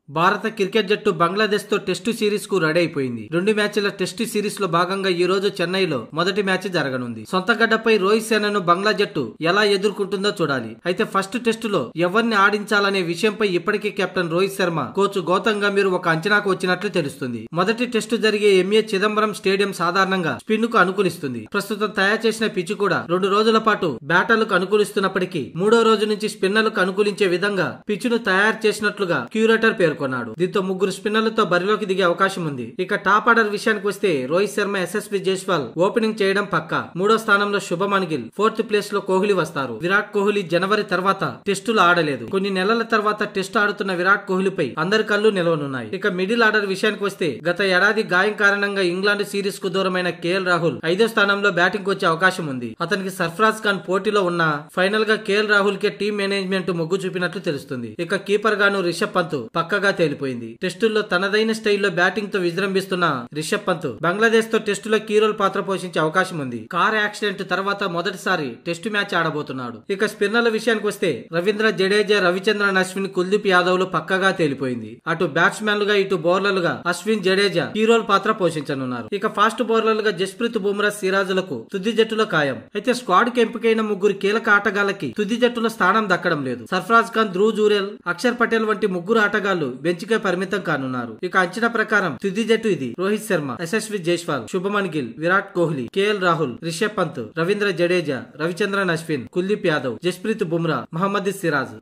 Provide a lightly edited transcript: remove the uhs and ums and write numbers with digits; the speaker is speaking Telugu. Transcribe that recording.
భారత క్రికెట్ జట్టు బంగ్లాదేశ్ తో టెస్టు సిరీస్ కు రెడీ అయిపోయింది. 2 మ్యాచ్ల టెస్టు సిరీస్ లో భాగంగా ఈ రోజు చెన్నైలో మొదటి మ్యాచ్ జరగనుంది. సొంత గడ్డపై రోహిత్ సేనను బంగ్లా జట్టు ఎలా ఎదుర్కొంటుందో చూడాలి. అయితే ఫస్ట్ టెస్టులో ఎవరిని ఆడించాలనే విషయంపై ఇప్పటికే కెప్టెన్ రోహిత్ శర్మ, కోచ్ గౌతమ్ గంభీర్ ఒక అంచనాకు వచ్చినట్లు తెలుస్తుంది. మొదటి టెస్టు జరిగే ఎంఏ చిదంబరం స్టేడియం సాధారణంగా స్పిన్ కు అనుకూలిస్తుంది. ప్రస్తుతం తయారు చేసిన పిచ్ కూడా 2 రోజుల పాటు బ్యాటర్లకు అనుకూలిస్తున్నప్పటికీ 3వ రోజు నుంచి స్పిన్నర్లకు అనుకూలించే విధంగా పిచ్ ను తయారు చేసినట్లుగా క్యూరేటర్ పేర్కొన్నాడు. దీంతో 3 స్పిన్నర్లతో బరిలోకి దిగే అవకాశం ఉంది. ఇక టాప్ ఆర్డర్ విషయానికి వస్తే రోహిత్ శర్మ, యశస్వి జైస్వాల్ ఓపెనింగ్ చేయడం పక్కా. 3వ స్థానంలో శుభమన్ గిల్, 4th ప్లేస్ లో కోహ్లీ వస్తారు. విరాట్ కోహ్లీ జనవరి తర్వాత టెస్టులు ఆడలేదు. కొన్ని నెలల తర్వాత టెస్టు ఆడుతున్న విరాట్ కోహ్లీపై అందరి కళ్లు నిలవనున్నాయి. ఇక మిడిల్ ఆర్డర్ విషయానికి వస్తే గత ఏడాది గాయం కారణంగా ఇంగ్లాండ్ సిరీస్ కు దూరమైన కేఎల్ రాహుల్ 5వ స్థానంలో బ్యాటింగ్ వచ్చే అవకాశం ఉంది. అతనికి సర్ఫరాజ్ ఖాన్ పోటీలో ఉన్నా ఫైనల్ గా కేఎల్ రాహుల్ కే టీం మేనేజ్మెంట్ మొగ్గు చూపినట్లు తెలుస్తుంది. ఇక కీపర్ గాను రిషబ్ పంత్ పక్కగా తేలిపోయింది. టెస్టుల్లో తనదైన స్టైల్లో బ్యాటింగ్ తో విజృంభిస్తున్న రిషబ్ పంత్ బంగ్లాదేశ్ తో టెస్టులో కీ రోల్ పాత్ర పోషించే అవకాశం ఉంది. కార్ యాక్సిడెంట్ తర్వాత మొదటిసారి టెస్టు మ్యాచ్ ఆడబోతున్నాడు. ఇక స్పిన్నర్ల విషయానికి వస్తే రవీంద్ర జడేజా, రవిచంద్రన్ అశ్విన్, కుల్దీప్ యాదవ్ లు పక్కగా తేలిపోయింది. అటు బ్యాట్స్మెన్లుగా ఇటు బౌలర్లుగా అశ్విన్, జడేజా కీ రోల్ పాత్ర పోషించనున్నారు. ఇక ఫాస్ట్ బౌలర్లుగా జస్ప్రీత్ బుమ్రా, సిరాజులకు తుది జట్టులో ఖాయం. అయితే స్క్వాడ్ కి ఎంపికైన 3 కీలక ఆటగాళ్లకి తుది జట్టులో స్థానం దక్కడం లేదు. సర్ఫరాజ్ ఖాన్, ధ్రువ్ జురేల్, అక్షర్ పటేల్ వంటి 3 ఆటగాళ్లు బెంచ్ కే పరిమితం కానున్నారు. ఇక అంచనా ప్రకారం తుది జట్టు ఇది: రోహిత్ శర్మ, యశస్వి జైస్వాల్, శుభమన్ గిల్, విరాట్ కోహ్లీ, కేఎల్ రాహుల్, రిషబ్ పంత్, రవీంద్ర జడేజా, రవిచంద్రన్ అశ్విన్, కుల్దీప్ యాదవ్, జస్ప్రీత్ బుమ్రా, మహమ్మద్ సిరాజ్.